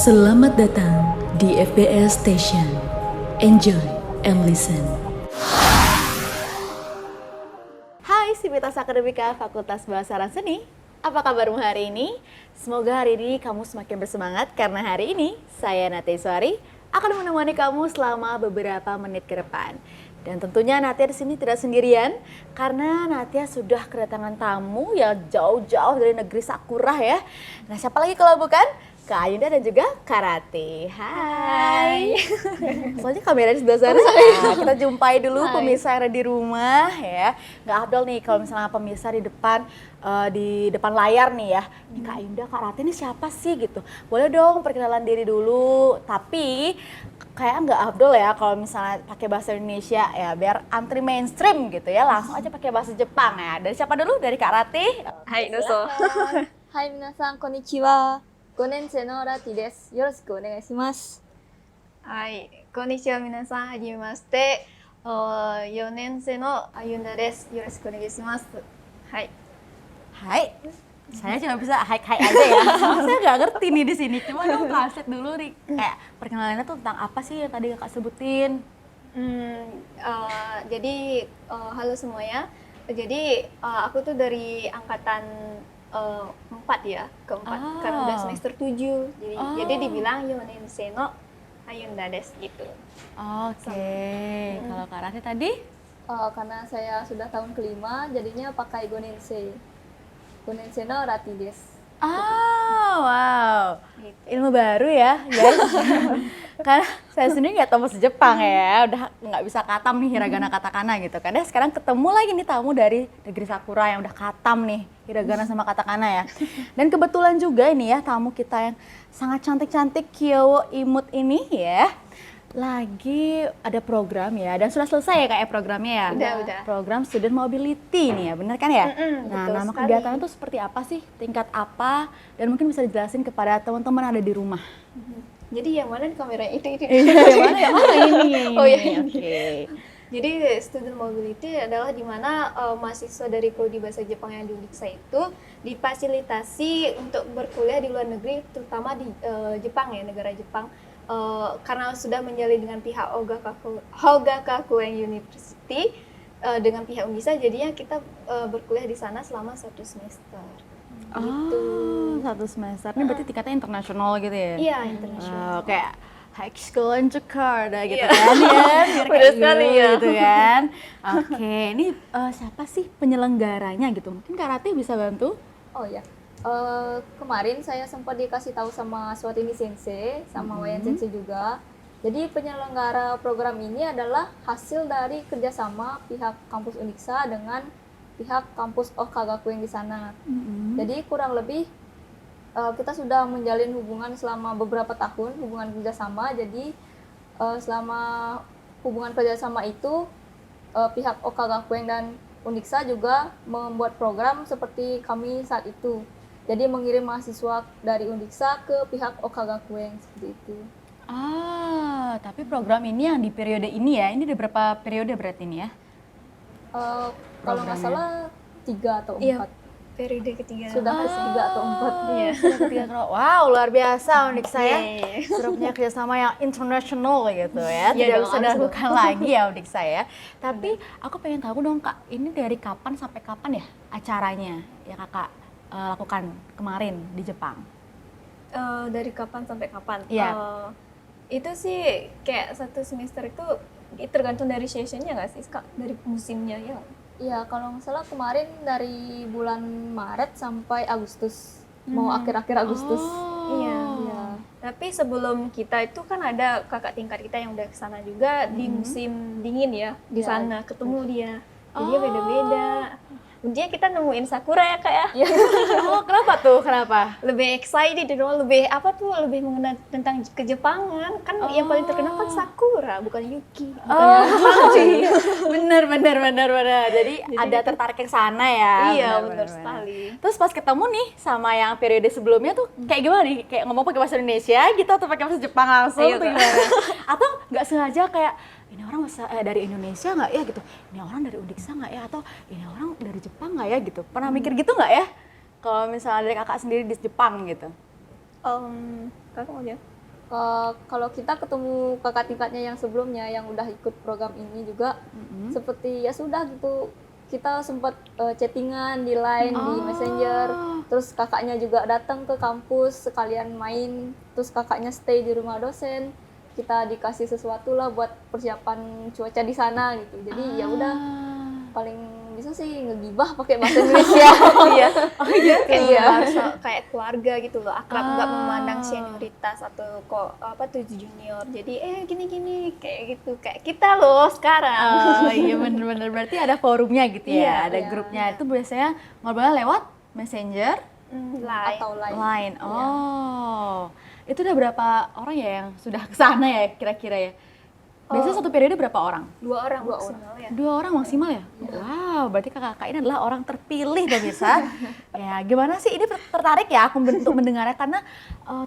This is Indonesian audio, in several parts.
Selamat datang di FBS Station. Enjoy and listen. Hai Sivitas Akademika Fakultas Bahasa dan Seni. Apa kabarmu hari ini? Semoga hari ini kamu semakin bersemangat karena hari ini saya Natia Iswari akan menemani kamu selama beberapa menit ke depan. Dan tentunya Natia di sini tidak sendirian karena Natia sudah kedatangan tamu yang jauh-jauh dari negeri Sakura ya. Nah, siapa lagi kalau bukan Kak Ayunda dan juga Kak Rati. Hai. Soalnya kamera di sebelah sana. Nah, kita jumpai dulu pemirsa yang ada di rumah ya. Nggak afdol nih kalau misalnya pemirsa di depan layar nih ya. Ini Kak Ayunda, Kak Rati ini siapa sih gitu. Boleh dong perkenalan diri dulu. Tapi kayak nggak afdol ya kalau misalnya pakai bahasa Indonesia ya, biar antri mainstream gitu ya. Langsung aja pakai bahasa Jepang ya. Dari siapa dulu? Dari Kak Rati? Hai, doso. Hai, minasan, konnichiwa. 5年生のラティです。よろしくお願いします。はい、こんにちは皆さん、はじめまして。4年生のあゆんだです。よろしくお願いします。はい。Hai. Saya cuma bisa hai-hai aja ya. Saya nggak ngerti nih di sini. Cuma dong translate dulu nih. Kayak perkenalannya tuh tentang apa sih yang tadi Kakak sebutin? Jadi halo semuanya. Jadi aku tuh dari angkatan 4 ya, keempat, karena udah semester 7. Jadi dibilang yonen seno Ayunda des gitu. Oke. Kalau Kak Rati tadi? Karena saya sudah tahun kelima, jadinya pakai gonensei. Gonensei no rati desu. Wow. Ilmu baru ya, guys. Karena saya sendiri nggak tahu bahasa Jepang ya, udah nggak bisa katam nih hiragana katakana gitu kan. Sekarang ketemu lagi nih tamu dari negeri Sakura yang udah katam nih hiragana sama katakana ya. Dan kebetulan juga ini ya tamu kita yang sangat cantik-cantik Kyowo Imut ini ya. Lagi ada program ya, dan sudah selesai ya kayak programnya ya? Udah. Program Student Mobility nih ya, bener kan ya? Nah, betul nama sekali. kegiatannya tuh seperti apa sih? Tingkat apa? Dan mungkin bisa dijelasin kepada teman-teman ada di rumah. Jadi yang mana kamera itu? Yang mana ini? Oh, ya, ini. Oke. Jadi student mobility adalah di mana mahasiswa dari prodi bahasa Jepang yang di Uniksa itu difasilitasi untuk berkuliah di luar negeri, terutama di Jepang ya, negara Jepang. Karena sudah menjalin dengan pihak Hogakakuen University dengan pihak Unisa, jadinya kita berkuliah di sana selama 1 semester. Gitu. 1 semester. Ini berarti tingkatnya internasional gitu ya? Iya, internasional. Kayak high school in Jakarta gitu kan ya? Biar Bener kayak sekali gitu, ya. gitu kan? Oke, ini siapa sih penyelenggaranya gitu? Mungkin Kak Rati bisa bantu? Oh ya. Kemarin saya sempat dikasih tahu sama Swatini Sensei, sama Wayan Sensei juga. Jadi penyelenggara program ini adalah hasil dari kerjasama pihak kampus Uniksa dengan pihak kampus Ohkagakuen di sana. Jadi kurang lebih kita sudah menjalin hubungan selama beberapa tahun, hubungan kerjasama. Jadi selama hubungan kerjasama itu pihak Ohkagakuen dan Uniksa juga membuat program seperti kami saat itu. Jadi mengirim mahasiswa dari Uniksa ke pihak Ohkagakuen seperti itu. Tapi program ini yang di periode ini ya, ini udah berapa periode berarti ini ya? Kalau nggak salah 3 atau 4. Iya, periode ketiga. Sudah ke 3 atau 4. Iya. Sudah ketiga. Wow, luar biasa unik saya. Iya. Grupnya kerjasama yang internasional gitu ya. Iya Tidak dong, bisa harus disebutkan lagi ya unik saya. Tapi aku pengen tahu dong Kak, ini dari kapan sampai kapan ya acaranya yang Kakak lakukan kemarin di Jepang? Dari kapan sampai kapan? Iya. Itu sih kayak 1 semester itu tergantung dari sessionnya nggak sih Kak? Dari musimnya ya? Iya, kalau nggak salah kemarin dari bulan Maret sampai Agustus. Mau akhir-akhir Agustus. Iya. Iya. Tapi sebelum kita itu kan ada kakak tingkat kita yang udah kesana juga di musim dingin ya, di Iya. sana ketemu dia. Jadi dia beda-beda. Intinya kita nemuin sakura ya Kak ya. Oh, kenapa tuh? Kenapa? Lebih excited dong, lebih mengenal tentang kejepangan. Kan yang paling terkenal kan sakura, bukan Yuki. Iya. Bener. Jadi ada tertarik ke sana ya. Iya, Bener. benar sekali. Terus pas ketemu nih sama yang periode sebelumnya tuh kayak gimana nih? Kayak ngomong pakai bahasa Indonesia gitu atau pakai bahasa Jepang langsung Iya, tuh Kak. gimana? Atau nggak sengaja kayak ini orang dari Indonesia nggak ya gitu? Ini orang dari Uniksa nggak ya? Atau ini orang dari Jepang nggak ya gitu? Pernah mikir gitu nggak ya? Kalau misalnya dari kakak sendiri di Jepang gitu? Kakak mau jawab? Kalau kita ketemu kakak tingkatnya yang sebelumnya yang udah ikut program ini juga, seperti ya sudah gitu, kita sempat chattingan di line, di Messenger, terus kakaknya juga datang ke kampus sekalian main, terus kakaknya stay di rumah dosen, kita dikasih sesuatu lah buat persiapan cuaca di sana gitu. Jadi ya udah, paling bisa sih ngegibah pakai bahasa Indonesia. Iya. Oh iya, Kayak harus kayak keluarga gitu loh, akrab, nggak memandang senioritas atau kok tuh junior. Jadi gini-gini kayak gitu, kayak kita loh sekarang. Oh iya bener-bener, berarti ada forumnya gitu ya, Iya, ada iya. grupnya. Itu biasanya ngobrolnya lewat Messenger, Lain. Atau lain. Line. Oh, itu udah berapa orang ya yang sudah kesana ya kira-kira ya? Biasanya satu periode berapa orang? 2 orang Dua maksimal ya. 2 orang maksimal ya? Wow, berarti kakak ini adalah orang terpilih pemirsa. Ya, gimana sih ini tertarik ya aku untuk mendengarnya karena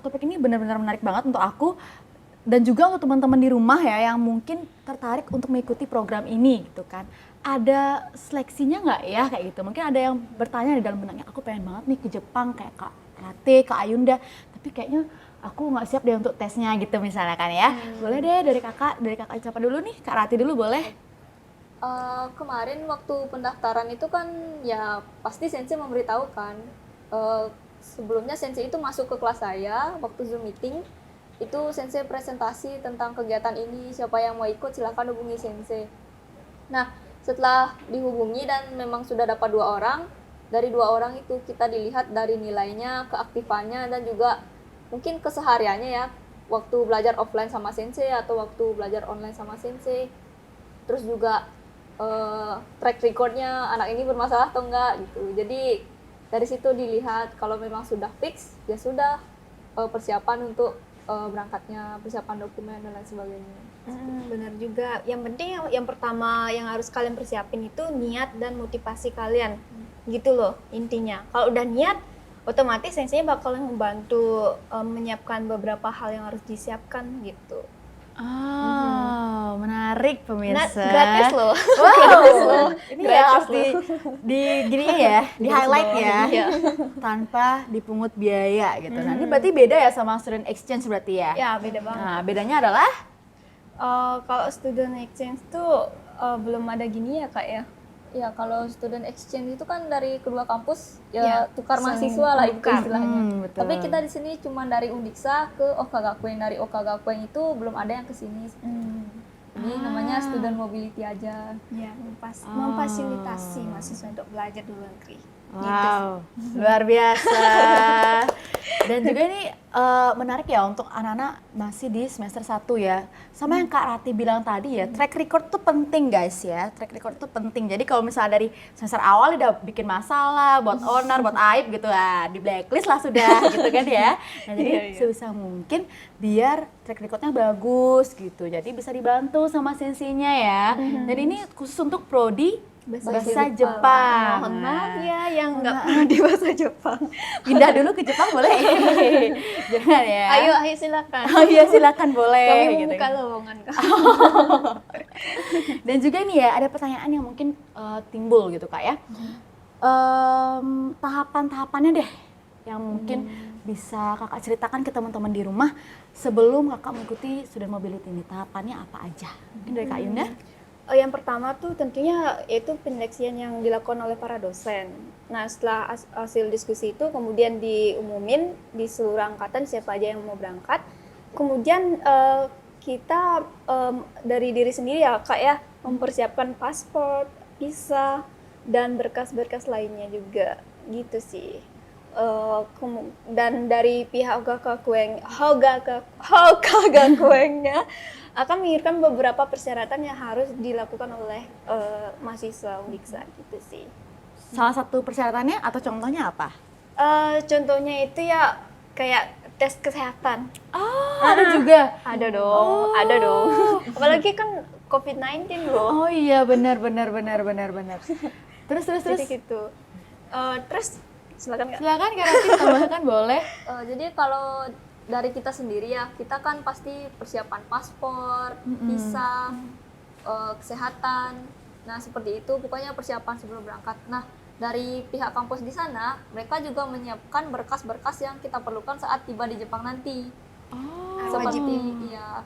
topik ini benar-benar menarik banget untuk aku dan juga untuk teman-teman di rumah ya yang mungkin tertarik untuk mengikuti program ini gitu kan. Ada seleksinya nggak ya kayak gitu? Mungkin ada yang bertanya di dalam benaknya, aku pengen banget nih ke Jepang kayak Kak Rati, Kak Ayunda, tapi kayaknya aku nggak siap deh untuk tesnya gitu misalnya kan ya. Boleh deh dari kakak siapa dulu nih? Kak Rati dulu boleh? Kemarin waktu pendaftaran itu kan ya pasti sensei memberitahukan. Sebelumnya sensei itu masuk ke kelas saya waktu Zoom meeting. Itu sensei presentasi tentang kegiatan ini, siapa yang mau ikut silakan hubungi sensei. Nah, setelah dihubungi dan memang sudah dapat 2 orang, dari 2 orang itu kita dilihat dari nilainya, keaktifannya, dan juga mungkin kesehariannya ya, waktu belajar offline sama sensei atau waktu belajar online sama sensei. Terus juga track recordnya anak ini bermasalah atau enggak gitu. Jadi dari situ dilihat kalau memang sudah fix, ya sudah persiapan untuk berangkatnya, persiapan dokumen dan lain sebagainya. Benar juga. Yang penting yang pertama yang harus kalian persiapin itu niat dan motivasi kalian. Gitu loh intinya. Kalau udah niat, otomatis sensei bakal membantu menyiapkan beberapa hal yang harus disiapkan gitu. Menarik pemirsa. Gratis loh. Wow, ini ya Gratis harus di gini ya, di highlight ya, Iya. tanpa dipungut biaya gitu. Nah ini berarti beda ya sama student exchange berarti ya? Ya beda banget. Nah bedanya adalah? Kalau student exchange tuh belum ada gini ya kak ya. Ya kalau student exchange itu kan dari kedua kampus Ya, ya tukar saling mahasiswa lah itu tukar. istilahnya. Betul. Tapi kita di sini cuma dari Undiksa ke Okagakuen, dari Okagakuen itu belum ada yang ke sini. Jadi namanya student mobility aja. Ya, memfasilitasi mahasiswa untuk belajar di luar negeri. Wow, luar biasa. Dan juga ini menarik ya untuk anak-anak masih di semester 1 ya. Sama yang Kak Rati bilang tadi ya, track record tuh penting guys ya. Track record tuh penting. Jadi kalau misalnya dari semester awal udah bikin masalah, buat honor, buat aib gitu lah, di blacklist lah sudah gitu kan ya. Nah jadi sebisa mungkin biar track recordnya bagus gitu. Jadi bisa dibantu sama senseinya ya. Dan ini khusus untuk prodi bahasa Jepang. Mohon maaf ya yang nggak pernah di bahasa Jepang. Pindah dulu ke Jepang boleh? Jangan ya. Ayo silakan. Oh iya silakan boleh. Kami gitu. membuka lowongan kak. Dan juga ini ya ada pertanyaan yang mungkin timbul gitu kak ya. Tahapan-tahapannya deh yang mungkin bisa kakak ceritakan ke teman-teman di rumah sebelum kakak mengikuti student mobility ini. Tahapannya apa aja? Mungkin dari Kak Yunda? Yang pertama tuh tentunya yaitu penyeleksian yang dilakukan oleh para dosen. Nah setelah hasil diskusi itu kemudian diumumin di seluruh angkatan siapa aja yang mau berangkat. Kemudian kita dari diri sendiri ya kak ya mempersiapkan paspor, visa dan berkas-berkas lainnya juga gitu sih. Dan dari pihak Hokagakuengnya akan mengirimkan beberapa persyaratan yang harus dilakukan oleh mahasiswa Undiksa gitu sih. Salah satu persyaratannya atau contohnya apa? Contohnya itu ya kayak tes kesehatan. Ada juga? Ada dong, ada dong. Apalagi kan COVID-19 loh. Oh iya benar. Terus. Jadi gitu. Terus silakan Kak. Silakan Kak Rati tambahkan boleh. Jadi kalau dari kita sendiri ya, kita kan pasti persiapan paspor, visa, kesehatan. Nah, seperti itu pokoknya persiapan sebelum berangkat. Nah, dari pihak kampus di sana, mereka juga menyiapkan berkas-berkas yang kita perlukan saat tiba di Jepang nanti. seperti ya.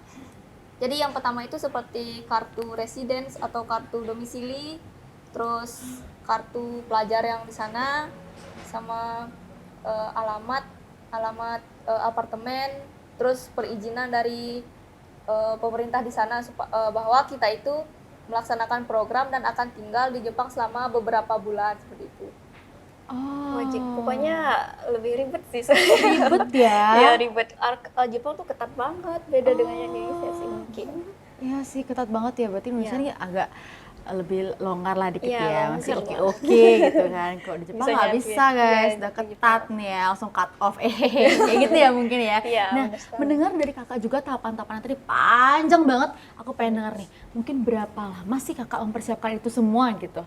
Jadi yang pertama itu seperti kartu residence atau kartu domisili, terus kartu pelajar yang di sana, sama alamat apartemen, terus perizinan dari pemerintah di sana bahwa kita itu melaksanakan program dan akan tinggal di Jepang selama beberapa bulan seperti itu. Wajib, pokoknya lebih ribet sih. Ribet ya. Ya ribet. Jepang tuh ketat banget, beda dengan yang Indonesia sih mungkin. Iya sih ketat banget ya, berarti Indonesia Iya. nih agak lebih longgar lah dikit Iya, ya, masih longgar lah. oke gitu kan. Kalau di Jepang Bisa nggak nyiapin. bisa guys, Iya, udah di ketat nih ya, langsung cut off kayak gitu ya mungkin ya. Iya, Nah, benar sekali. mendengar dari kakak juga tahapan-tahapan tadi panjang banget, aku pengen dengar nih, mungkin berapa lama sih kakak mempersiapkan itu semua gitu?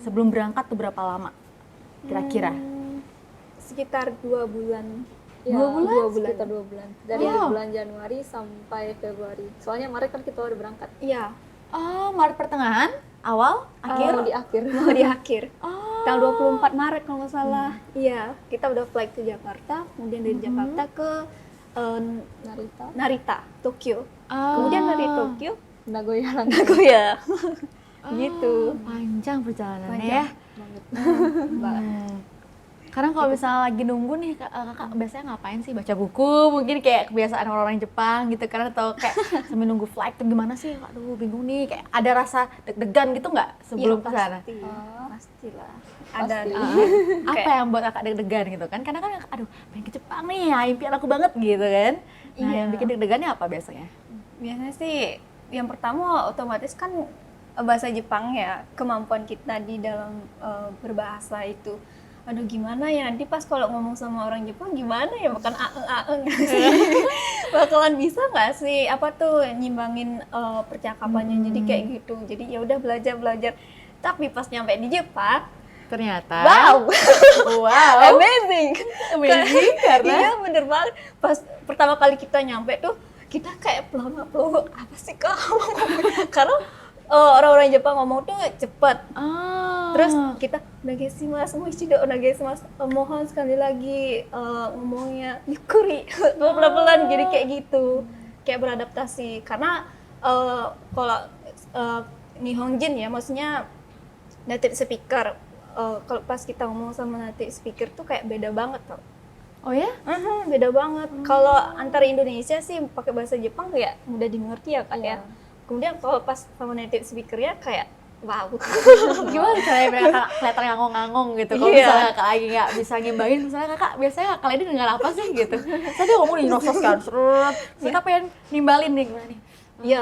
Sebelum berangkat tuh berapa lama kira-kira? Sekitar 2 bulan. Ya, 2 bulan? 2 bulan. Sekitar 2 bulan. Dari Wow. bulan Januari sampai Februari. Soalnya Maret kan kita udah berangkat. Iya, Oh, Maret pertengahan, awal, akhir? Mau di akhir. mau di akhir. Oh. Tanggal 24 Maret kalau nggak salah. Iya, kita udah flight ke Jakarta, kemudian dari Jakarta ke Narita, Narita, Tokyo. Oh. Kemudian dari Tokyo, Nagoya langsung. Nagoya. Oh, Gitu. Panjang perjalanannya Panjang. ya. banget. Karena kalau misalnya lagi nunggu nih kakak biasanya ngapain sih? Baca buku mungkin kayak kebiasaan orang-orang Jepang gitu kan, atau kayak sambil nunggu flight tuh gimana sih? Aduh bingung nih, kayak ada rasa deg-degan gitu nggak sebelum Iya, ke sana? pasti. Pastilah. Pasti. Ada. Apa yang buat kakak deg-degan gitu kan? Karena kan aduh pengen ke Jepang nih, ya, impian aku banget gitu kan. Nah Iya. yang bikin deg-degannya apa biasanya? Biasanya sih yang pertama otomatis kan bahasa Jepang ya, kemampuan kita di dalam berbahasa itu. Aduh gimana ya nanti pas kalau ngomong sama orang Jepang gimana ya, makan aeng nggak sih? Bakalan bisa nggak sih apa tuh nyimbangin percakapannya, jadi kayak gitu. Jadi ya udah belajar. Tapi pas nyampe di Jepang, Ternyata wow, wow, amazing. amazing karena Iya bener banget. Pas pertama kali kita nyampe tuh kita kayak pelongo apa sih kamu? Karena orang-orang Jepang ngomong tuh cepet. oh. Terus kita onegaishimasu, moichido onegaishimasu, mohon sekali lagi ngomongnya yukuri, pelan-pelan, jadi kayak gitu, kayak beradaptasi. Karena kalau Nihonjin ya, maksudnya native speaker, kalau pas kita ngomong sama native speaker tuh kayak beda banget tau. Oh ya? Beda banget. Kalau antara Indonesia sih pakai bahasa Jepang kayak mudah dimengerti ya kak ya. Kemudian kalau pas sama native speakernya kayak wow. Gimana caranya biar kakak kelihatan ngangong-ngangong gitu? Kalau Iya. misalnya kakak lagi nggak bisa ngimbangin, misalnya kakak biasanya kakak ini dengar apa sih gitu? Tadi ngomong di nosos kan, serut. Kita pengen nimbalin nih gimana nih? Iya.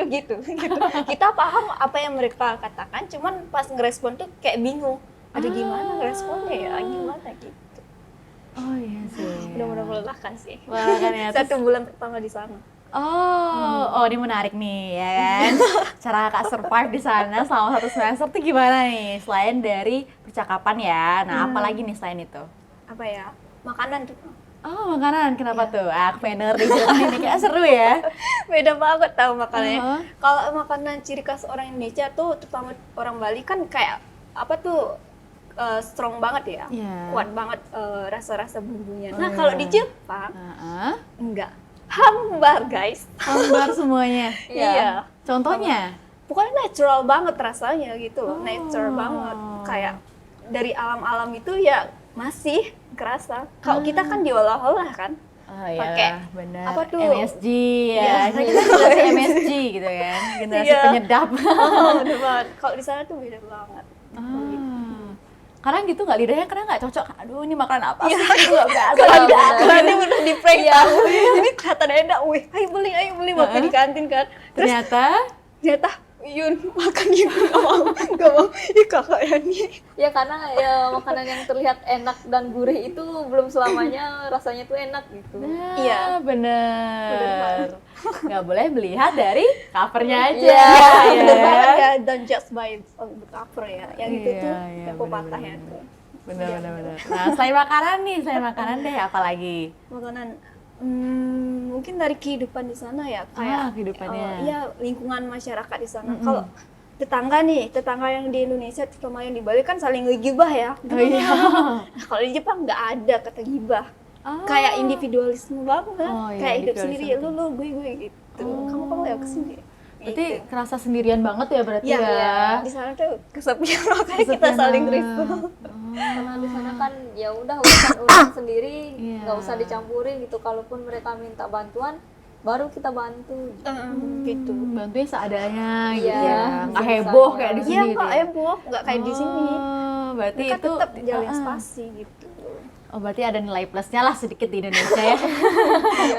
Gitu. Kita paham apa yang mereka katakan, cuman pas ngerespon tuh kayak bingung. Ada gimana ngeresponnya ya? Gimana gitu. Oh iya sih. Benar-benar melelahkan sih. Melelahkan ya. 1 bulan pertama di sana. Oh ini menarik nih ya kan. Cara kakak survive di sana selama 1 semester tuh gimana nih? Selain dari percakapan ya, nah apa lagi nih selain itu? Apa ya? Makanan tuh. Oh makanan, kenapa tuh? Aku pengen denger nih, ini kayak seru ya. Beda banget tahu makanannya. Uh-huh. Kalau makanan ciri khas orang Indonesia tuh, terutama orang Bali kan kayak apa tuh strong banget ya, Iya. kuat banget rasa-rasa bumbunya. Nah kalau di Jepang Heeh. enggak, hambar guys. Hambar semuanya. Iya. Contohnya? Pokoknya natural banget rasanya gitu loh, natural Oh. banget. Kayak dari alam-alam itu ya masih kerasa. Kalau kita kan diolah-olah kan. Oh iya, Pakai benar. apa tuh? MSG Iya. ya. Kita generasi MSG gitu kan. Generasi Iya. penyedap. Oh, bener banget. Kalau di sana tuh beda banget. Kadang gitu nggak lidahnya kadang nggak cocok. Aduh ini makanan apa sih? Itu nggak berasa. Kalau Nggak berasa. ada nanti udah di prank tahu. Ini kelihatan enak, wih, ayo beli makan di kantin kan. Terus Ternyata Yun makan Yun nggak mau. Ih kakak ya nih. Ya karena ya makanan yang terlihat enak dan gurih itu belum selamanya rasanya tuh enak gitu. nah, Iya. bener. Nggak boleh melihat dari covernya aja. Iya, ya Bener banget kan? ya, don't just by the cover ya. Yang itu Iya, tuh iya, yang pepatahnya bener-bener. tuh. Bener. Nah selain makanan deh apa lagi? Makanan mungkin dari kehidupan di sana ya, kayak kehidupannya. iya, lingkungan masyarakat di sana. Kalau tetangga yang di Indonesia terutama yang di Bali kan saling ngegibah ya. Oh iya. Nah, kalau di Jepang nggak ada kata gibah. kayak individualisme banget, Oh, iya, kayak hidup sendiri, individualisme. lu gue gitu, kamu ya kesini. Berarti kerasa sendirian banget ya berarti Iya, ya. di sana tuh kesepian makanya kita saling restu. Karena di sana kan ya udah urusan sendiri, Iya. nggak usah dicampurin gitu. Kalaupun mereka minta bantuan, baru kita bantu. Gitu. Bantunya seadanya gitu Iya, ya. Nggak sebisanya. heboh kayak di sini Iya, gitu nggak ya. heboh, nggak kayak di sini. Oh, berarti Mereka itu tetap jalin spasi gitu. Oh, berarti ada nilai plusnya lah sedikit di Indonesia ya.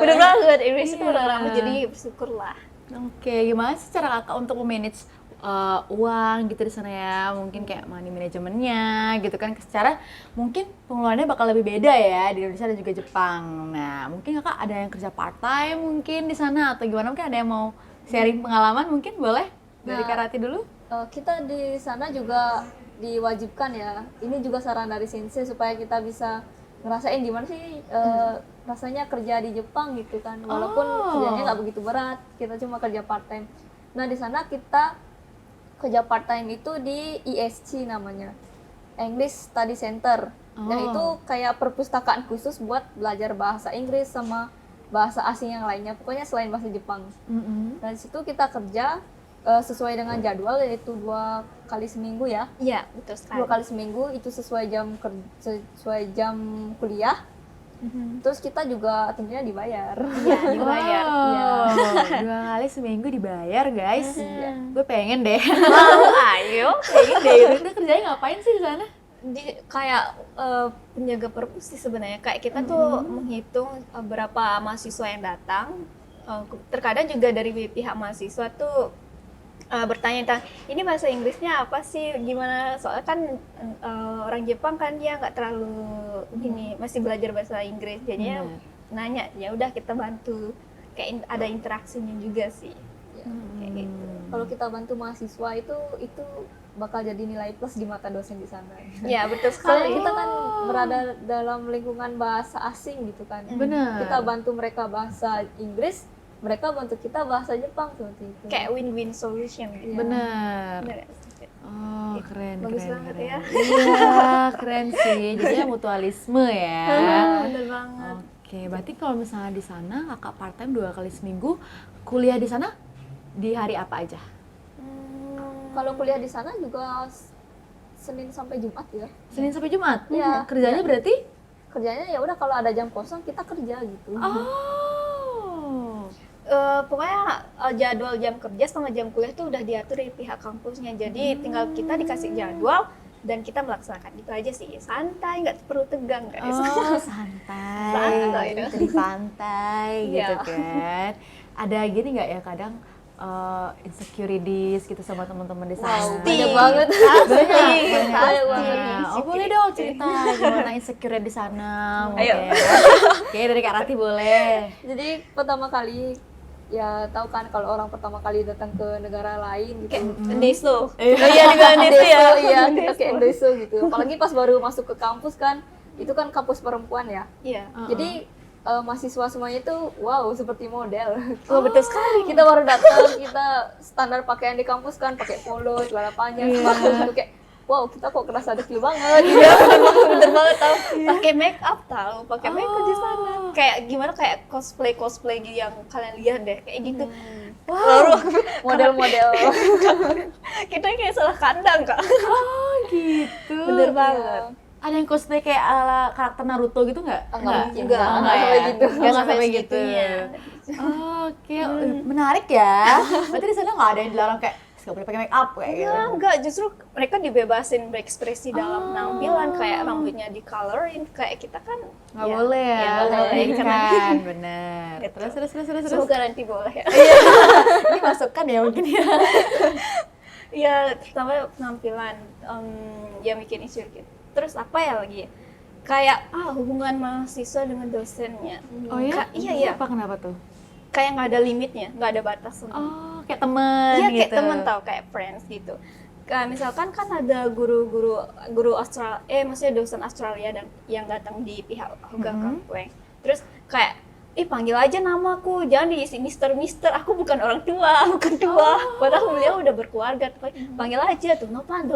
Bener banget, Indonesia tuh Iya. orang-orang jadi bersyukur lah. Oke, gimana sih cara kakak untuk memanage uang gitu di sana ya? Mungkin kayak money manajemennya gitu kan. Secara mungkin pengeluarannya bakal lebih beda ya di Indonesia dan juga Jepang. Nah, mungkin kakak ada yang kerja part time mungkin di sana atau gimana? Mungkin ada yang mau sharing pengalaman mungkin boleh? Dari Nah, Kak Rati dulu? Kita di sana juga diwajibkan ya. Ini juga saran dari sensei supaya kita bisa ngerasain gimana sih rasanya kerja di Jepang gitu kan. Walaupun kerjanya nggak begitu berat, kita cuma kerja part time. Nah di sana kita kerja part time itu di ESC namanya, English Study Center. Nah itu kayak perpustakaan khusus buat belajar bahasa Inggris sama bahasa asing yang lainnya. Pokoknya selain bahasa Jepang. Nah di situ kita kerja sesuai dengan jadwal, yaitu 2 kali seminggu ya. Iya, betul 2 sekali. kali seminggu itu sesuai jam kuliah. Terus kita juga tentunya dibayar. Iya, dibayar. Iya. Oh, 2 kali seminggu dibayar guys. Gue pengen deh. Ayo. Pengen deh. Itu kerjanya ngapain sih di sana? Kayak penjaga perpus sih sebenarnya. Kayak kita tuh menghitung berapa mahasiswa yang datang. Terkadang juga dari pihak mahasiswa tuh bertanya tentang ini bahasa Inggrisnya apa sih, gimana, soalnya kan orang Jepang kan dia nggak terlalu gini, masih belajar bahasa Inggris, jadinya nanya, ya udah kita bantu, kayak ada interaksinya juga sih. Kayak gitu. Kalau kita bantu mahasiswa itu bakal jadi nilai plus di mata dosen di sana. Ya betul Soalnya sekali. kita kan berada dalam lingkungan bahasa asing gitu kan. Benar. Kita bantu mereka bahasa Inggris, mereka bantu kita bahasa Jepang seperti itu. Kayak win-win solution gitu. Benar. Bener. Oh, keren, Bagus keren, banget keren. ya. Iya, keren sih. Jadinya mutualisme ya. Bener banget. Oke, berarti kalau misalnya di sana kakak part time 2 kali seminggu, kuliah di sana di hari apa aja? Kalau kuliah di sana juga Senin sampai Jumat ya. Senin sampai Jumat? Iya. Kerjanya berarti? Kerjanya ya udah kalau ada jam kosong kita kerja gitu. Oh. Pokoknya jadwal jam kerja sama jam kuliah tuh udah diatur di pihak kampusnya, jadi tinggal kita dikasih jadwal dan kita melaksanakan itu aja sih, santai, nggak perlu tegang guys. Oh, santai. Santai. Gitu di pantai gitu Iya. kan. Ada gini nggak ya kadang insecurities gitu sama teman-teman di sana? Banyak banget. Banyak Banyak banget. Oh, boleh dong cerita gimana insecure di sana. Ayo. Oke, dari Kak Rati boleh. Jadi pertama kali ya tahu kan kalau orang pertama kali datang ke negara lain gitu. Deso. Iya, di Indonesia ya. Iya, kita kayak Indonesia gitu. Apalagi pas baru masuk ke kampus kan, itu kan kampus perempuan ya. Iya. Jadi mahasiswa semuanya itu wow seperti model. Oh, betul sekali. Kita baru datang, kita standar pakaian di kampus kan pakai polo, celana panjang, sepatu gitu kayak wow kita kok kerasa dekil banget. Iya, bener banget tau. Pakai make up tau, pakai make up di sana. Kayak gimana, kayak cosplay yang kalian lihat deh, kayak gitu. Wow. Model-model. Kita kayak salah kandang kak. Oh, gitu. Bener banget. Ada yang cosplay kayak ala karakter Naruto gitu nggak? Enggak, Enggak sampai gitu. Nggak sampai gitu. segitunya. Oke, menarik ya. Berarti di sana nggak ada yang dilarang kayak nggak boleh pakai make up kayak gitu. Enggak, justru mereka dibebasin berekspresi dalam penampilan, kayak rambutnya di colorin, kayak kita kan Nggak boleh ya, nggak boleh, karena kan, bener. Gitu. Terus. semoga nanti boleh ya. Ini masukkan ya mungkin ya. Ya, pertama penampilan yang bikin isu gitu. Terus apa ya lagi? Kayak hubungan mahasiswa dengan dosennya. Oh ya? Iya. Apa kenapa tuh? Kayak nggak ada limitnya, nggak ada batas. Oh, kayak temen Iya, gitu. kayak temen tau, kayak friends gitu. Kayak misalkan kan ada guru Australia, maksudnya dosen Australia dan yang datang di pihak Hoga Kampung. Terus kayak panggil aja namaku, jangan diisi Mister, aku bukan orang tua, padahal beliau udah berkeluarga, panggil aja tuh, Nopan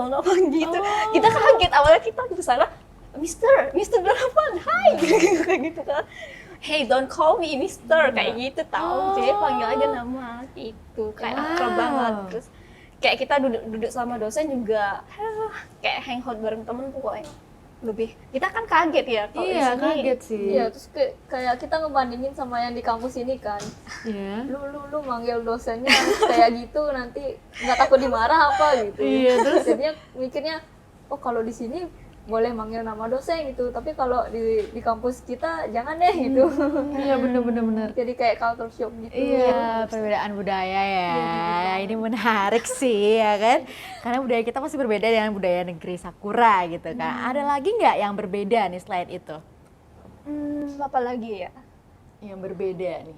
gitu. Kita kaget, awalnya kita ke sana, Mister Doraemon, hai kayak gitu kan. Hey, don't call me Mister, kayak gitu tahu. Jadi panggil aja nama gitu, kayak akrab banget. Terus kayak kita duduk sama dosen juga kayak hangout bareng temen pokoknya. Lebih kita kan kaget ya kalau di Iya, sini. kaget sih. Iya, terus kayak kita ngebandingin sama yang di kampus ini kan. Iya. Lu manggil dosennya kayak gitu nanti nggak takut dimarah apa gitu. Iya, terus? Jadinya mikirnya, oh kalau di sini boleh manggil nama dosen gitu, tapi kalau di kampus kita jangan deh gitu. Iya, bener. Jadi kayak culture shock gitu. Iya, perbedaan budaya ya. Ini menarik sih ya kan. Karena budaya kita masih berbeda dengan budaya negeri Sakura gitu kan. Ada lagi nggak yang berbeda nih selain itu? Apa lagi ya? Yang berbeda nih.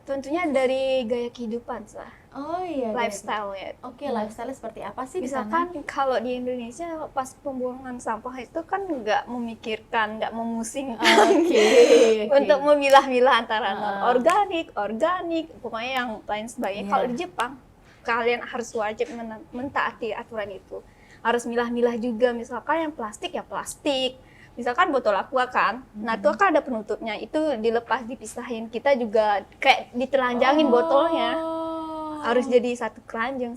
Tentunya dari gaya kehidupan lah, Oh iya. lifestyle ya. Oke, lifestyle seperti apa sih di sana? Misalkan kalau di Indonesia pas pembuangan sampah itu kan nggak memikirkan, nggak memusingkan Oke. untuk memilah-milah antara organik, pokoknya yang lain sebagainya. Iya. Kalau di Jepang, kalian harus wajib mentaati aturan itu. Harus milah-milah juga, misalkan yang plastik ya plastik. Misalkan botol aqua kan, nah itu kan ada penutupnya, itu dilepas dipisahin. Kita juga kayak ditelanjangin botolnya. Harus jadi satu keranjang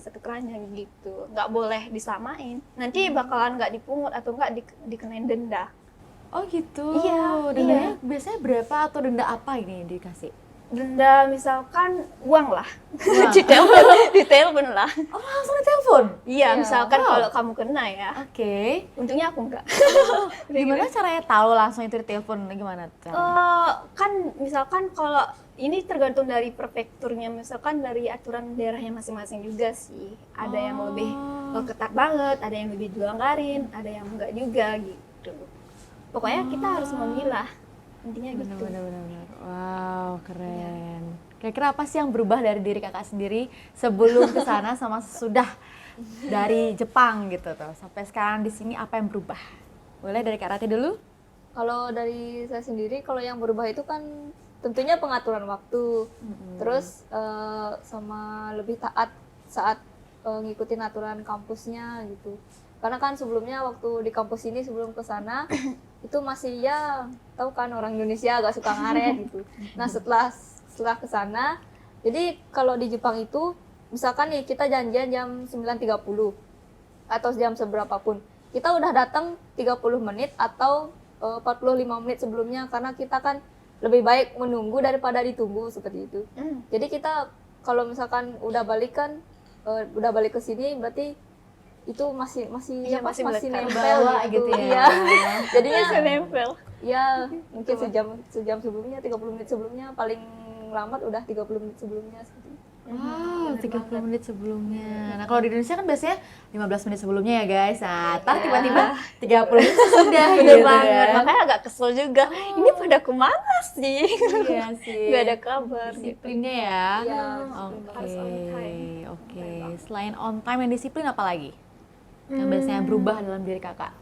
gitu, nggak boleh disamain. Nanti bakalan nggak dipungut atau nggak dikenain denda. Oh gitu. Iya, Dendanya biasanya berapa atau denda apa ini yang dikasih? Denda misalkan uang lah, Uang. di telepon lah. Oh langsung ditelepon? Iya, misalkan Wow. kalau kamu kena ya. Oke. Untungnya aku enggak. Gimana caranya tahu langsung itu ditelepon? Gimana caranya? Kan misalkan kalau ini tergantung dari prefekturnya, misalkan dari aturan daerahnya masing-masing juga sih. Ada yang lebih ketat banget, ada yang lebih dilonggarin, ada yang enggak juga gitu. Pokoknya kita harus memilah, intinya gitu. Benar. Wow, keren. Kira-kira apa sih yang berubah dari diri kakak sendiri sebelum ke sana sama sesudah dari Jepang gitu tuh? Sampai sekarang di sini apa yang berubah? Boleh dari Kak Rati dulu? Kalau dari saya sendiri, kalau yang berubah itu kan tentunya pengaturan waktu, terus sama lebih taat saat ngikutin aturan kampusnya gitu. Karena kan sebelumnya waktu di kampus ini sebelum ke sana itu masih ya tahu kan orang Indonesia agak suka ngaret gitu. Nah setelah ke sana, jadi kalau di Jepang itu misalkan nih kita janjian jam 9.30 atau jam seberapapun, kita udah datang 30 menit atau 45 menit sebelumnya, karena kita kan lebih baik menunggu daripada ditunggu seperti itu. Jadi kita kalau misalkan udah balik ke sini berarti itu masih Iya, masih nempel Bawa gitu ya. Iya. Jadinya Masih nempel. ya mungkin sejam sebelumnya, 30 menit sebelumnya, paling lambat udah 30 menit sebelumnya seperti itu. Wow, 30 menit sebelumnya. Nah, kalau di Indonesia kan biasanya 15 menit sebelumnya ya, guys. Nah, ntar tiba-tiba 30 menit sudah Bener gitu banget, kan. makanya agak kesel juga. Ini pada kemana sih? Iya sih. Gak ada kabar gitu. Disiplinnya ya. Iya, Oke. harus on time. Oke. Selain on time yang disiplin apa lagi? Yang biasanya berubah dalam diri kakak.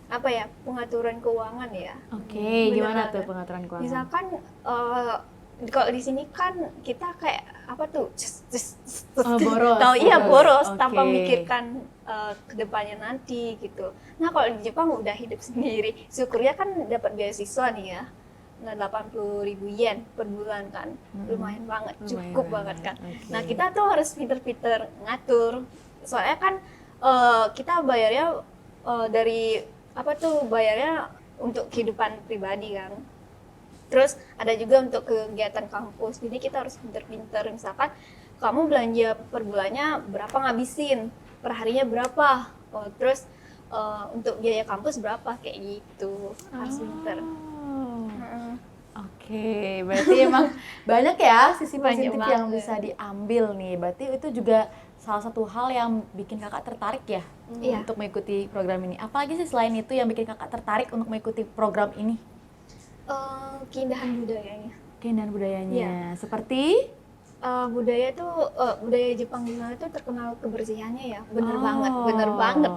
Apa ya, pengaturan keuangan ya. Oke, Bener gimana banget. tuh pengaturan keuangan? Misalkan kalau di sini kan kita kayak apa tuh? Boros. Tahu iya boros Oke. tanpa memikirkan kedepannya nanti gitu. Nah kalau di Jepang udah hidup sendiri. Syukurnya kan dapat beasiswa nih ya. Nah 80.000 yen per bulan kan. Lumayan banget, cukup banget kan. Oke. Nah kita tuh harus pinter-pinter ngatur. Soalnya kan kita bayarnya dari bayarnya untuk kehidupan pribadi kan. Terus ada juga untuk kegiatan kampus. Jadi kita harus pinter-pinter. Misalkan kamu belanja per bulannya berapa ngabisin, per harinya berapa. Terus untuk biaya kampus berapa kayak gitu. Harus pinter. Oke, berarti emang banyak ya sisi Banyak positif yang banget. bisa diambil nih. Berarti itu juga salah satu hal yang bikin kakak tertarik ya Iya. untuk mengikuti program ini. Apalagi sih selain itu yang bikin kakak tertarik untuk mengikuti program ini? Keindahan budayanya. Keindahan budayanya. Iya. Seperti? Budaya Jepang juga itu terkenal kebersihannya ya. Bener Oh, banget. bener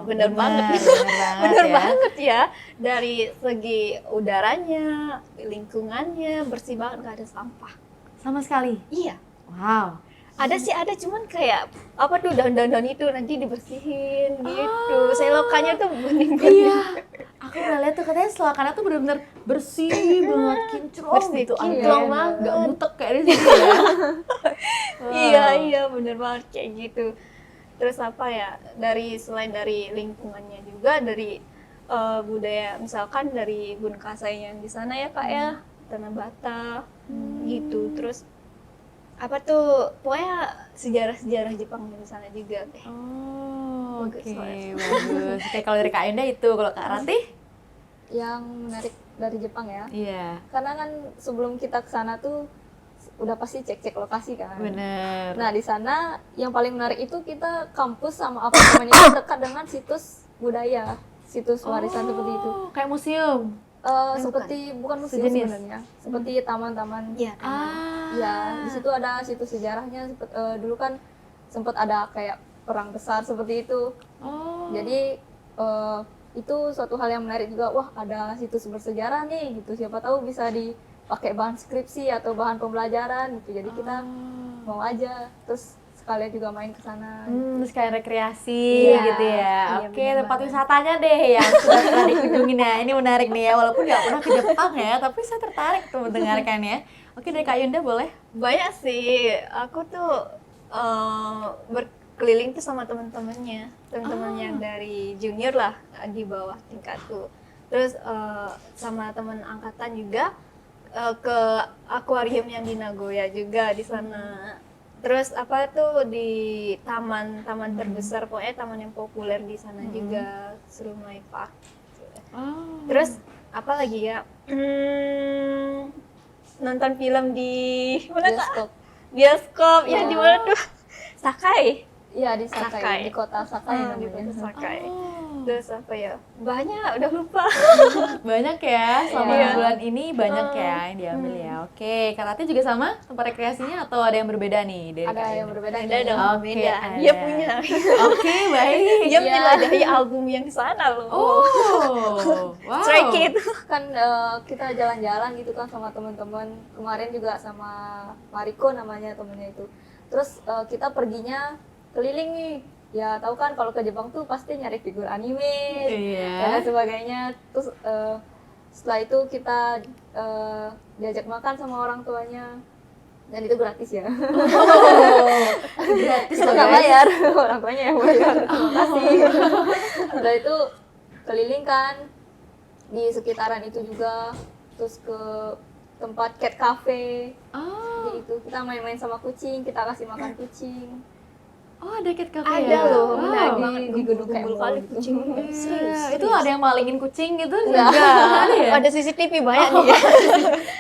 Bener banget ya. banget ya. Dari segi udaranya, lingkungannya bersih banget, gak ada sampah. Sama sekali? Iya. Wow. Ada cuman kayak apa tuh daun-daun itu nanti dibersihin gitu. Selokannya tuh bening-bening. Iya, aku pernah lihat tuh katanya selakannya tuh benar-benar bersih banget, kinclong Bersih, gitu. kinclong Iya, banget. nggak butek kayak di sini ya. Iya bener banget kayak gitu. Terus apa ya, selain dari lingkungannya juga dari budaya, misalkan dari Bunkasai yang di sana ya Kak ya, Tanah Bata gitu. Terus apa tuh, pokoknya sejarah-sejarah Jepang di sana juga deh. Oh, oke, Bagus banget. bagus. Kayak kalau dari Kak Indah itu, kalau Kak Ratih? Yang menarik dari Jepang ya, Iya, karena kan sebelum kita ke sana tuh udah pasti cek-cek lokasi kan. bener. Nah di sana yang paling menarik itu kita kampus sama apartemen itu dekat dengan situs budaya, situs warisan seperti itu. Oh, kayak museum. Seperti bukan museum Sejenis. sebenarnya, seperti taman-taman. Iya. Ya di situ ada situs sejarahnya. Dulu kan sempat ada kayak perang besar seperti itu. Oh. Jadi itu suatu hal yang menarik juga. Wah ada situs bersejarah nih gitu. Siapa tahu bisa dipakai bahan skripsi atau bahan pembelajaran gitu. Jadi kita mau aja. Terus sekalian juga main ke sana. Terus kayak rekreasi Iya, gitu ya. iya, Oke, bener tempat banget. wisatanya deh yang sudah pernah dikunjungin ya. Ini menarik nih ya, walaupun nggak pernah ke Jepang ya, tapi saya tertarik tuh mendengarkannya. Oke, dari Kak Yunda boleh? Banyak sih, aku tuh berkeliling tuh sama teman-temannya, teman-teman yang dari junior lah, di bawah tingkatku. Terus sama teman angkatan juga ke akuarium yang di Nagoya juga di sana. Terus apa tuh di taman terbesar, pokoknya taman yang populer di sana juga, Surumai Park. Oh. Terus apa lagi ya? Nonton film di mana Kak? Bioskop. Bioskop ya, Ya. di mana tuh? Sakai. Iya di Sakai, Sakai. di kota Sakai Di namanya. kota Sakai. Oh. Terus apa ya? Banyak, udah lupa. Banyak ya, selama Iya. bulan ini banyak ya yang diambil ya. Oke, Kak Ratih juga sama tempat rekreasinya atau ada yang berbeda nih dari Kak Ada yang Yunda? berbeda Ada nih. dong, Oke, beda. ada. Dia punya. Oke, baik. Dia Iya. menjelajahi album yang di sana loh. Oh, wow. Stray Kids. Kan kita jalan-jalan gitu kan sama teman-teman. Kemarin juga sama Mariko namanya temennya itu. Terus kita perginya keliling nih. Ya tahu kan kalau ke Jepang tuh pasti nyari figur anime Iya. dan lain sebagainya. Terus setelah itu kita diajak makan sama orang tuanya dan itu gratis ya. Gratis Kita loh nggak guys. bayar, orang tuanya yang bayar. Terima kasih. Setelah itu keliling kan di sekitaran itu juga, terus ke tempat cat cafe. Oh, Jadi itu kita main-main sama kucing, kita kasih makan kucing. oh ada cat cafe Ada ya? loh, Wow. menarik Di- banget. di gedung kayak Gembul mall kali gitu. kucing. Iya, itu ada yang malingin kucing gitu? Enggak. Ada ya? Ada CCTV banyak nih ya.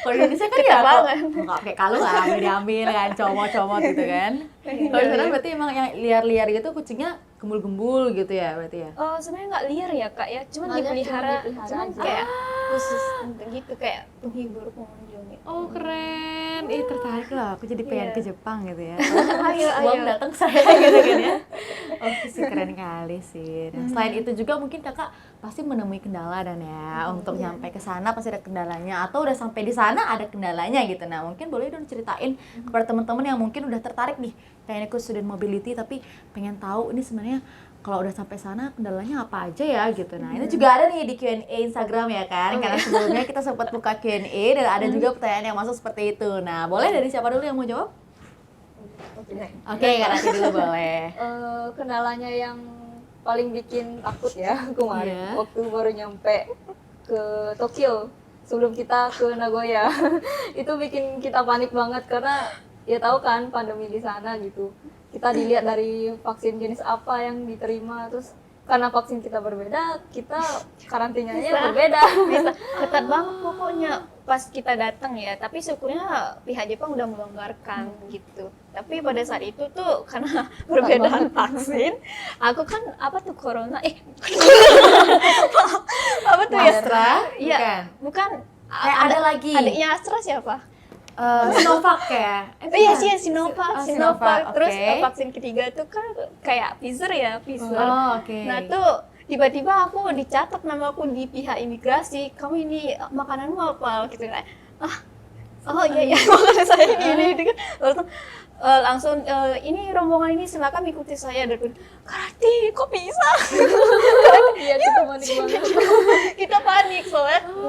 Kalau di Indonesia kan Kita ya kok banget. nggak pakai kalung lah, ambil diambil kan, comot-comot gitu kan. Kalau di sana berarti emang yang liar-liar gitu kucingnya gembul-gembul gitu ya berarti ya? Oh, sebenarnya nggak liar ya Kak ya, cuman Nggak liar, dipelihara, cuma dipelihara cuman aja. kayak khusus untuk gitu, kayak penghibur pengunjung gitu. Oh keren, tertarik lah, aku jadi pengen Iya. ke Jepang gitu ya. Ayo, Uang ayo. datang saya gitu kan ya. Oke sih, keren kali sih. Nah, selain itu juga mungkin kakak pasti menemui kendala dan ya untuk nyampe ke sana pasti ada kendalanya atau udah sampai di sana ada kendalanya gitu. Nah mungkin boleh dong ceritain kepada teman-teman yang mungkin udah tertarik nih pengen ikut student mobility tapi pengen tahu ini sebenarnya kalau udah sampai sana kendalanya apa aja ya gitu. Nah ini juga ada nih di Q&A Instagram ya kan, karena sebelumnya kita sempat buka Q&A dan ada juga pertanyaan yang masuk seperti itu. Nah boleh dari siapa dulu yang mau jawab? Oke, Kak Rati dulu boleh. Kendalanya yang paling bikin takut ya kemarin Iya. waktu baru nyampe ke Tokyo sebelum kita ke Nagoya. Itu bikin kita panik banget karena ya tahu kan pandemi di sana gitu. Kita dilihat dari vaksin jenis apa yang diterima, terus karena vaksin kita berbeda, kita karantinanya berbeda. Bisa ketat banget pokoknya pas kita datang ya, tapi syukurnya pihak Jepang udah melonggarkan gitu. Tapi pada saat itu tuh karena perbedaan vaksin, aku kan apa tuh corona apa tuh ya? Astra? Iya, bukan. Ada lagi. Adiknya Astra siapa? Sinovac ya? Iya sih, Sinovac. Oh, Sinovac, Terus oke. vaksin ketiga tuh kan kayak Pfizer ya, Pfizer. Oh, oke. Nah tuh tiba-tiba aku dicatat nama aku di pihak imigrasi. Kamu ini makananmu apa? Gitu kan. Oh iya iya makanan saya ini gitu kan. Langsung ini rombongan ini silakan ikuti saya. Dan Karati kok bisa? Iya kita panik banget. Kita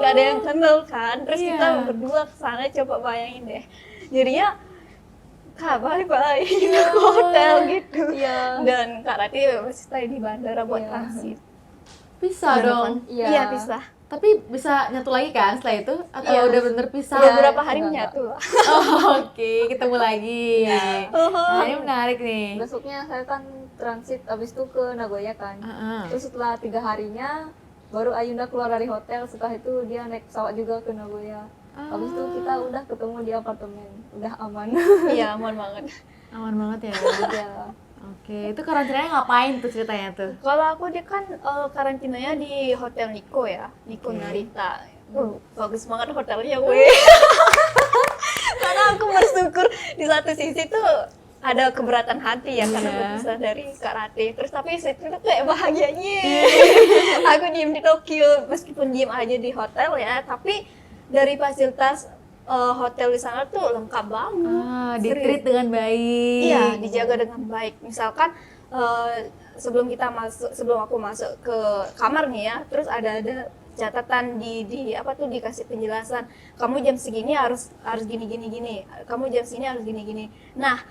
nggak ada yang kenal kan. Terus Iya. kita berdua kesana, coba bayangin deh. Jadinya Kak balik ke hotel gitu. Iya. Dan Kak Rati masih stay di bandara buat Iya. transit. Bisa dong. Iya bisa. Tapi bisa nyatu lagi kan setelah itu? Atau Iya. udah bener pisah? Beberapa hari enggak. menyatu lah. Oh, oke, ketemu lagi. Nah, ini menarik nih. Besoknya saya kan transit abis itu ke Nagoya kan. Heeh. Terus setelah 3 harinya baru Ayunda keluar dari hotel. Setelah itu dia naik pesawat juga ke Nagoya. Habis itu kita udah ketemu di apartemen, udah aman. Iya aman banget. Aman banget ya. Ya. Oke, itu karantinanya ngapain tuh ceritanya tuh? Kalau aku dia kan karantinanya di Hotel Nikko ya, Nikko Narita. Bagus banget hotelnya weh. Karena aku bersyukur di satu sisi tuh ada keberatan hati ya karena Iya. berpisah dari Kak Rati. Terus tapi situ tuh kayak bahagianya. Aku diem di Tokyo meskipun diem aja di hotel ya, tapi dari fasilitas hotel di sana tuh lengkap banget. Di-treat dengan baik. Iya, dijaga dengan baik. Misalkan sebelum aku masuk ke kamar nih ya, terus ada catatan di apa tuh dikasih penjelasan. Kamu jam segini harus gini. Kamu jam segini harus gini. Nah,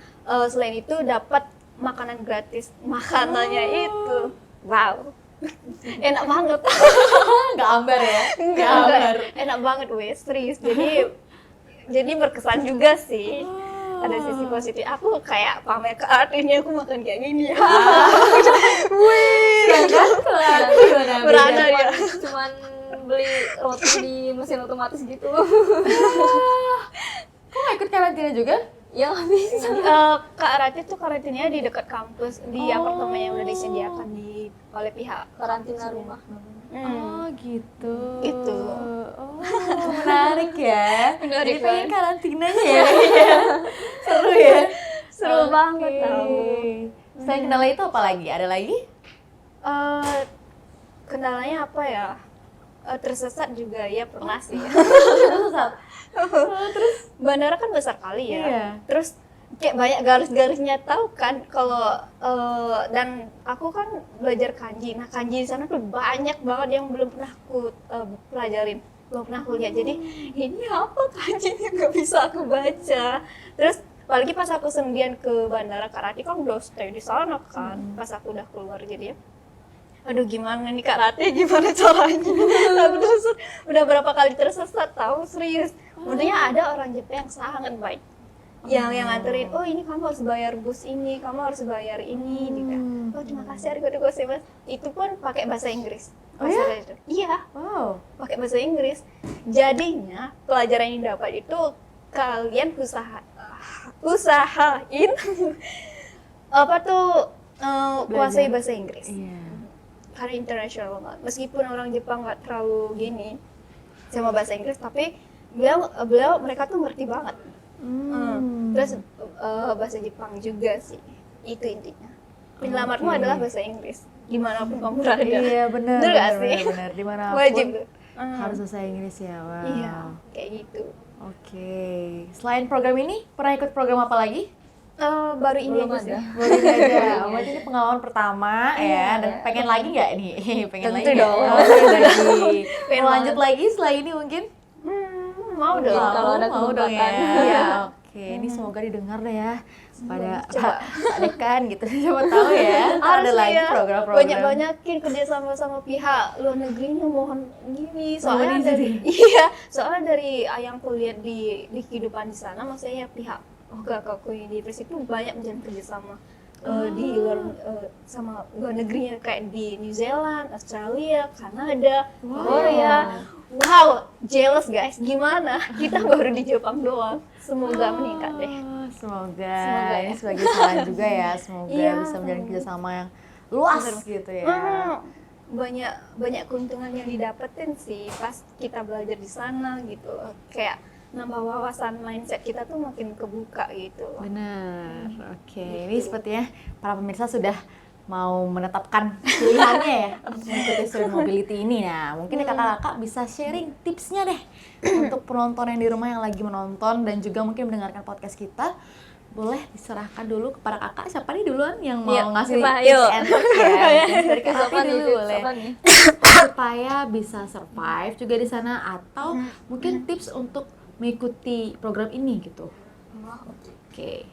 selain itu dapat makanan gratis. Makanannya itu wow. Enak banget. Nggak ambar ya? Enggak. Enak banget wes, serius. Jadi berkesan juga sih. Ada sisi positif. Aku kayak pamer ke artinya aku makan kayak gini. Berada dia. Cuman beli roti di mesin otomatis gitu. Kok nggak ikut karantina juga? Ya nggak bisa. Kak Rati tuh karantinanya di dekat kampus di apartemen yang udah disediakan oleh pihak Karantina rumah. Oh gitu. Gitu. Oh menarik ya. Menarik Jadi pengen banget. karantinanya ya. Seru ya. Seru banget Oke. tau. Selain kendala itu apa lagi? Ada lagi? Kendalanya apa ya? Tersesat juga ya pernah sih. Tersesat. Bandara kan besar kali ya. Iya. Terus kayak banyak garis-garisnya tahu kan kalau dan aku kan belajar kanji. Nah, kanji di sana tuh banyak banget yang belum pernah aku pelajarin, belum pernah aku lihat. Jadi ini apa kanjinya nggak bisa aku baca. Terus apalagi pas aku sendirian ke bandara Kak Rati kan udah stay di sana kan. Pas aku udah keluar jadi ya. Aduh gimana nih Kak Rati, gimana caranya? Aku tuh udah berapa kali tersesat tahu serius. Untungnya ada orang Jepang yang sangat baik. Yang nganterin, oh ini kamu harus bayar bus ini, kamu harus bayar ini juga. Oh terima kasih arigatou gozaimasu. Itu pun pakai bahasa Inggris. Oh ya? Itu. Iya, Wow. pakai bahasa Inggris. Jadinya pelajaran yang dapat itu kalian usahain apa tuh kuasai bahasa Inggris. Iya. Karena internasional banget. Meskipun orang Jepang nggak terlalu gini sama bahasa Inggris, tapi mereka tuh ngerti banget. Terus bahasa Jepang juga sih, itu intinya. Penyelamatmu adalah bahasa Inggris, dimanapun kamu berada. Iya benar. Bener nggak sih? Benar. Dimanapun Wajib. harus bahasa Inggris ya. Wow. Iya, kayak gitu. Oke. Selain program ini, pernah ikut program apa lagi? Baru ini Belum aja sih. ada. Baru ini aja. Berarti ini pengalaman pertama ya. Dan pengen lagi nggak nih? Pengen Tentu lagi nggak? dong. Oh, pengen lagi. Pengen Mau lanjut lagi setelah ini mungkin? Mau dong. Kalau ada mau dong ya. kesempatan. Iya. Oke, ini semoga didengar deh ya. Pada Coba. Pak Dekan gitu. Coba tahu ya. Ntar ada Harus lagi ya, program-program. banyak-banyakin kerja sama pihak luar negerinya mohon gini soalnya Mohon dari soalnya dari yang kulihat di kehidupan di sana maksudnya pihak kakakku di Inggris itu banyak menjalin kerjasama di luar sama luar negerinya kayak di New Zealand, Australia, Kanada, Korea. Wow, jealous guys. Gimana? Kita baru di Jepang doang. Semoga meningkat deh. Semoga Semoga ini ya. sebagai saran juga ya. Semoga Iya. bisa menjalin kerjasama yang luas gitu ya. Banyak keuntungan yang didapetin sih pas kita belajar di sana gitu. Kayak nambah wawasan mindset kita tuh makin kebuka gitu. Benar. Oke, ini sepertinya para pemirsa sudah mau menetapkan pilihannya ya untuk mengikuti student mobility ini. Nah, mungkin kakak-kakak bisa sharing tipsnya deh untuk penonton yang di rumah yang lagi menonton dan juga mungkin mendengarkan podcast kita. boleh diserahkan dulu kepada kakak. Siapa nih duluan yang mau Iya, ngasih siapa? tips Yuk. and tricks ya? Tips dari Kak Apa Ati nih, dulu tips boleh. apa nih? Supaya bisa survive juga di sana atau mungkin tips untuk mengikuti program ini gitu. Oke.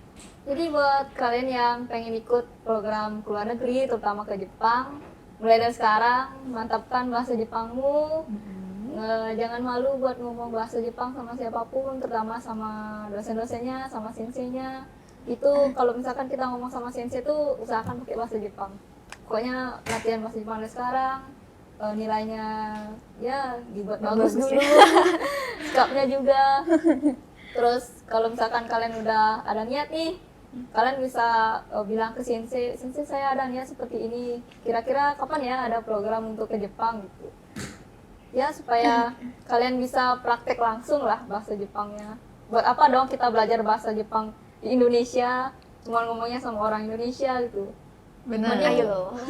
Jadi buat kalian yang pengen ikut program ke luar negeri, terutama ke Jepang, mulai dari sekarang mantapkan bahasa Jepangmu. Jangan malu buat ngomong bahasa Jepang sama siapapun, terutama sama dosen-dosennya, sama senseinya. Itu kalau misalkan kita ngomong sama sensei tuh usahakan pakai bahasa Jepang. Pokoknya latihan bahasa Jepang dari sekarang, nilainya ya dibuat bagus dulu, sikapnya juga. Terus kalau misalkan kalian udah ada niat nih, kalian bisa bilang ke sensei, sensei saya ada niat seperti ini. Kira-kira kapan ya ada program untuk ke Jepang gitu. Ya supaya kalian bisa praktek langsung lah bahasa Jepangnya. Buat apa dong kita belajar bahasa Jepang di Indonesia, cuma ngomongnya sama orang Indonesia gitu. Benar.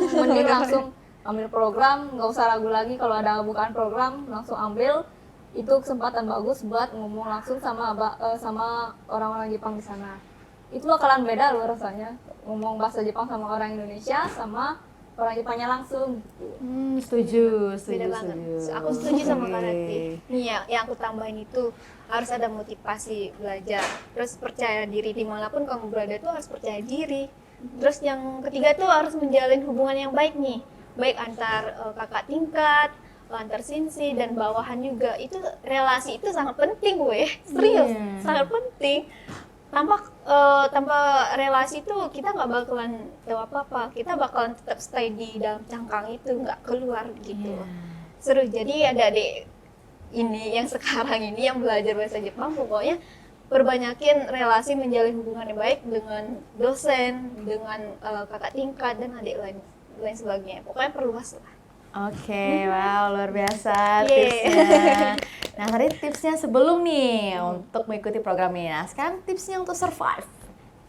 Mending langsung ambil program, nggak usah ragu lagi kalau ada bukaan program, langsung ambil. Itu kesempatan bagus buat ngomong langsung sama orang-orang Jepang di sana. Itu bakalan beda loh rasanya ngomong bahasa Jepang sama orang Indonesia sama orang Jepangnya langsung gitu. Setuju, Beda setuju, banget. setuju. Aku setuju sama Kak Oke. Rati. Nih yang aku tambahin itu harus ada motivasi belajar. Terus percaya diri dimanapun kamu berada tuh harus percaya diri. Terus yang ketiga tuh harus menjalin hubungan yang baik nih, baik antar kakak tingkat, antar sensei dan bawahan juga. Itu relasi itu sangat penting gue, serius, Iya. sangat penting. Tanpa relasi itu kita nggak bakalan tahu apa-apa, kita bakalan tetap stay di dalam cangkang itu, nggak keluar gitu. Seru. Jadi adik-adik ini yang sekarang ini yang belajar bahasa Jepang, pokoknya perbanyakin relasi, menjalin hubungan yang baik dengan dosen, dengan kakak tingkat dan adik lain sebagainya. Pokoknya perluas lah. Oke, wow, luar biasa Yeay. tipsnya. Nah, tadi tipsnya sebelum nih untuk mengikuti program ini. Nah, sekarang tipsnya untuk survive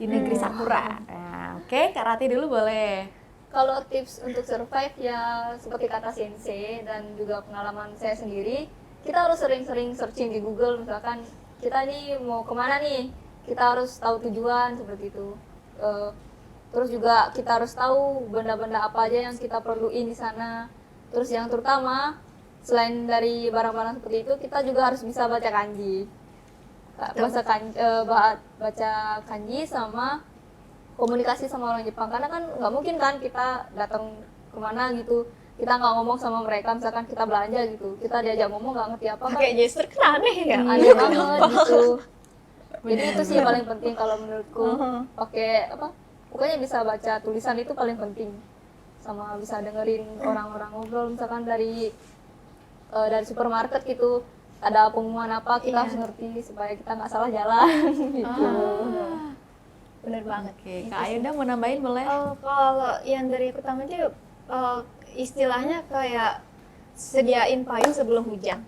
di negeri Sakura. Nah, oke, Kak Rati dulu boleh. Kalau tips untuk survive ya seperti kata sensei dan juga pengalaman saya sendiri, kita harus sering-sering searching di Google. Misalkan kita nih mau kemana nih, kita harus tahu tujuan seperti itu. Terus juga kita harus tahu benda-benda apa aja yang kita perluin di sana. Terus yang terutama selain dari barang-barang seperti itu, kita juga harus bisa baca kanji. Baca kanji sama komunikasi sama orang Jepang, karena kan nggak mungkin kan kita datang kemana gitu kita nggak ngomong sama mereka. Misalkan kita belanja gitu, kita diajak ngomong nggak ngerti apa kan Pakai gesture kan aneh ya. aneh banget gitu. Jadi itu sih paling penting kalau menurutku. Pokoknya bisa baca tulisan itu paling penting, sama bisa dengerin orang-orang ngobrol. Misalkan dari supermarket gitu ada pengumuman apa, kita harus ngerti supaya kita nggak salah jalan gitu. Bener banget. Oke, Kak Ayunda mau nambahin boleh? Kalau yang dari pertama itu istilahnya kayak sediain payung sebelum hujan.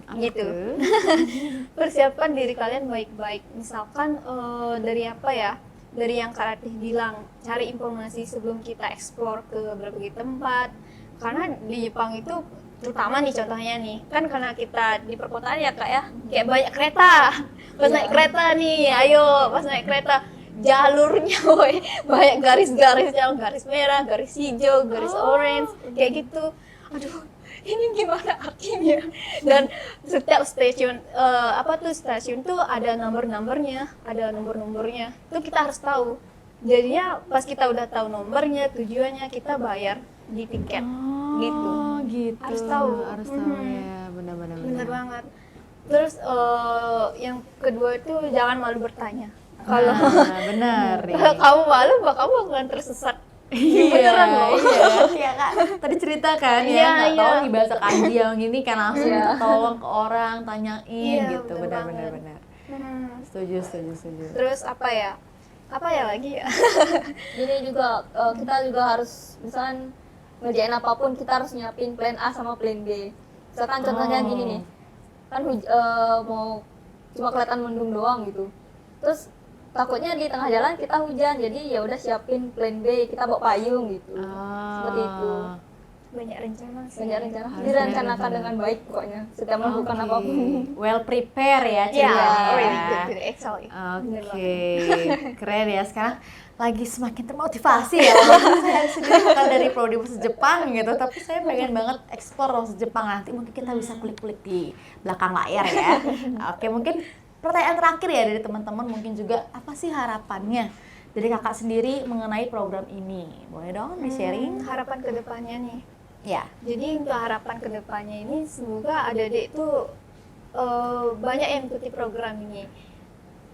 Apa Gitu. tuh? Persiapkan diri kalian baik-baik. Misalkan dari apa ya? Dari yang Kak Ratih bilang, cari informasi sebelum kita explore ke berbagai tempat. Karena di Jepang itu terutama nih contohnya nih, kan karena kita di perkotaan ya Kak ya, kayak banyak kereta. Pas naik kereta nih, ayo pas naik kereta jalurnya woy, banyak garis-garisnya, garis merah, garis hijau, garis orange, kayak gitu. Aduh, ini gimana artinya? Dan setiap stasiun stasiun tuh ada nomor-nomornya, ada nomor-nomornya. Itu kita harus tahu. Jadinya pas kita udah tahu nomornya, tujuannya, kita bayar di tiket. Gitu. Gitu. Harus tahu. Harus tahu ya, benar-benar. Bener banget. Terus yang kedua itu jangan malu bertanya. Kalau benar. kalau kamu malu, kamu akan tersesat. Beneran loh. Iya Kak. Tadi cerita kan Iya, ya, nggak tahu iya. nih bahasa kanji yang gini kan langsung Iya. minta tolong ke orang, tanyain Iya, gitu. bener Benar-benar banget. benar. Hmm. Setuju, setuju, setuju. Terus apa ya? Apa ya lagi ya? Ini juga kita juga harus misalkan ngerjain apapun, kita harus nyiapin plan A sama plan B. Misalkan contohnya gini nih, kan mau cuma kelihatan mendung doang gitu. Terus takutnya di tengah jalan kita hujan, jadi ya udah siapin plan B, kita bawa payung gitu. Seperti itu. banyak rencana sih. Banyak rencana. Harus Direncanakan banyak dengan baik pokoknya. Setiap melakukan Oke. apapun. Well prepare ya Ya, ceritanya. really good Excel. Oke, keren ya. Sekarang lagi semakin termotivasi ya. Walaupun saya sendiri bukan dari prodi bahasa Jepang gitu, tapi saya pengen banget eksplor bahasa Jepang. Nanti mungkin kita bisa kulik-kulik di belakang layar ya. Oke, mungkin pertanyaan terakhir ya dari teman-teman, mungkin juga apa sih harapannya dari kakak sendiri mengenai program ini? Boleh dong di-sharing? Harapan kedepannya nih. Ya. Jadi untuk harapan kedepannya ini semoga adik-adik itu banyak yang ikuti program ini.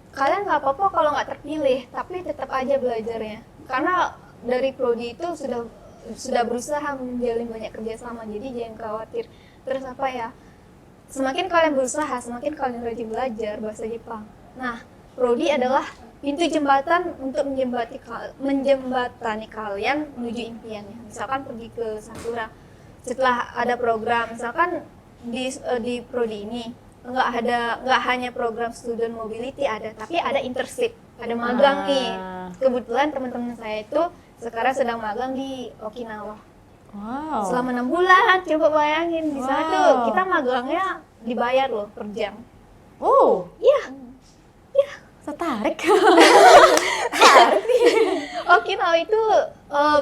Kalian nggak apa-apa kalau nggak terpilih, tapi tetap aja belajarnya. Karena dari prodi itu sudah berusaha menjalin banyak kerjasama, jadi jangan khawatir. Terus apa ya? Semakin kalian berusaha, semakin kalian rajin belajar bahasa Jepang. Nah, prodi adalah pintu jembatan untuk menjembatani kalian menuju impiannya. Misalkan pergi ke Sakura, setelah ada program, misalkan di prodi ini nggak hanya program student mobility ada, tapi ada internship, ada magang nih. Kebetulan teman-teman saya itu sekarang sedang magang di Okinawa. Wow. Selama 6 bulan, coba bayangin di sana tuh Wow. kita magangnya dibayar loh per jam. Oh, Iya, tertarik. Okinawa itu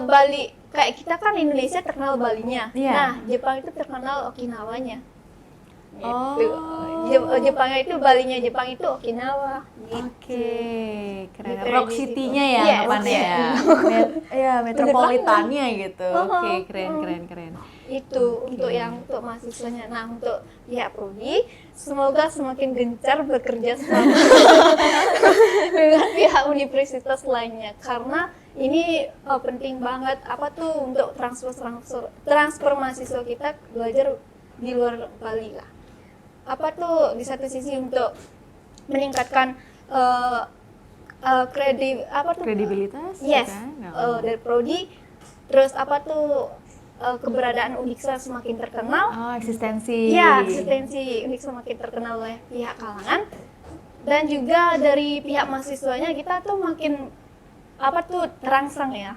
Bali, kayak kita kan Indonesia terkenal Balinya. Iya. Nah, Jepang itu terkenal Okinawanya. Oh. Jepangnya itu Balinya Jepang itu Okinawa. Oke, keren. Gitu, Rock di situ. City-nya ya, Iya, anggapannya ya. Iya, metropolitannya gitu. Oke, keren. Itu untuk mahasiswanya. Nah, untuk pihak prodi semoga semakin gencar bekerja sama dengan pihak universitas lainnya, karena ini penting banget untuk transfer mahasiswa kita belajar di luar Bali lah. Di satu sisi untuk meningkatkan Kredibilitas, yes, kan? dari prodi. Terus keberadaan Undiksa semakin terkenal. Oh, eksistensi. Ya, eksistensi Undiksa semakin terkenal oleh pihak kalangan, dan juga dari pihak mahasiswanya kita tuh makin terangsang ya.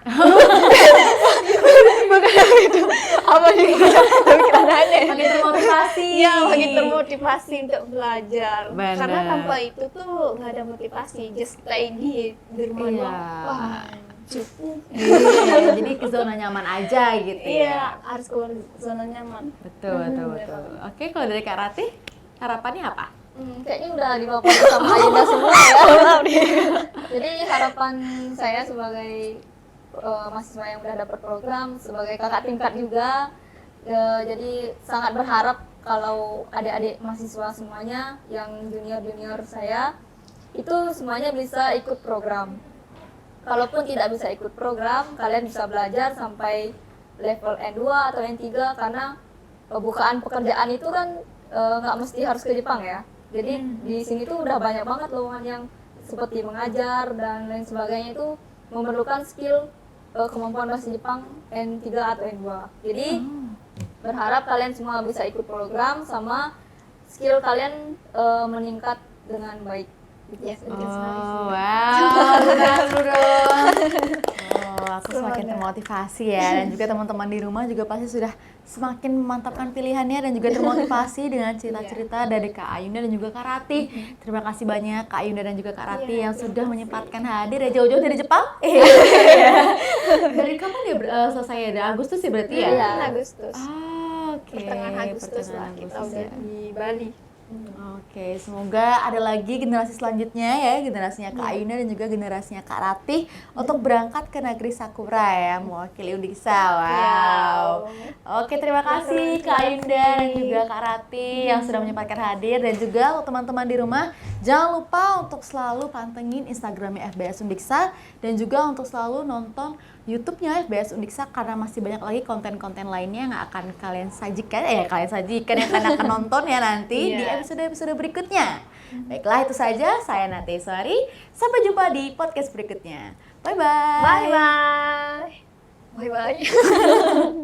Makin termotivasi. Iya, makin termotivasi untuk belajar. Benar. Karena tanpa itu tuh nggak ada motivasi, just stay di rumah Iya. doang. Wah, cukup. Iya, jadi ke zona nyaman aja gitu Iya, ya. harus keluar zona nyaman. Betul. Oke, kalau dari Kak Rati, harapannya apa? Kayaknya udah dipaparin sama Ayunda semua ya. Jadi harapan saya sebagai mahasiswa yang udah dapat program, sebagai kakak tingkat juga, jadi sangat berharap kalau adik-adik mahasiswa semuanya yang junior saya itu semuanya bisa ikut program. Kalaupun tidak bisa ikut program, kalian bisa belajar sampai level N2 atau N3, karena bukaan pekerjaan itu kan nggak mesti harus ke Jepang ya. Jadi di sini tuh udah banyak banget lowongan yang seperti mengajar dan lain sebagainya itu memerlukan skill kemampuan bahasa Jepang N3 atau N2. Jadi berharap kalian semua bisa ikut program sama skill kalian meningkat dengan baik. Yes, Oh, wow, dulu dong. Oh, aku semakin termotivasi ya, dan juga teman-teman di rumah juga pasti sudah semakin memantapkan pilihannya dan juga termotivasi dengan cerita-cerita dari Kak Ayunda dan juga Kak Rati. Terima kasih banyak Kak Ayunda dan juga Kak Rati yang sudah menyempatkan hadir ya jauh-jauh dari Jepang. Dari kapan dia selesai ya? Dari Agustus ya berarti ya? Bulan Agustus. Oke. Pertengahan Agustus lah kita Agustus udah ya. di Bali. Oke, semoga ada lagi generasi selanjutnya ya, generasinya Kak Ayunda dan juga generasinya Kak Rati untuk berangkat ke negeri Sakura ya, mewakili Undiksa. Wow. Oke, terima kasih Kak Ayunda dan juga Kak Rati yang sudah menyempatkan hadir, dan juga untuk teman-teman di rumah jangan lupa untuk selalu pantengin Instagramnya FBS Undiksa dan juga untuk selalu nonton YouTube-nya FBS Undiksa, karena masih banyak lagi konten-konten lainnya yang akan kalian sajikan yang kalian akan nonton ya nanti di episode-episode berikutnya. Baiklah, itu saja, saya Nate Suari, sampai jumpa di podcast berikutnya. Bye bye. Bye bye. Bye bye.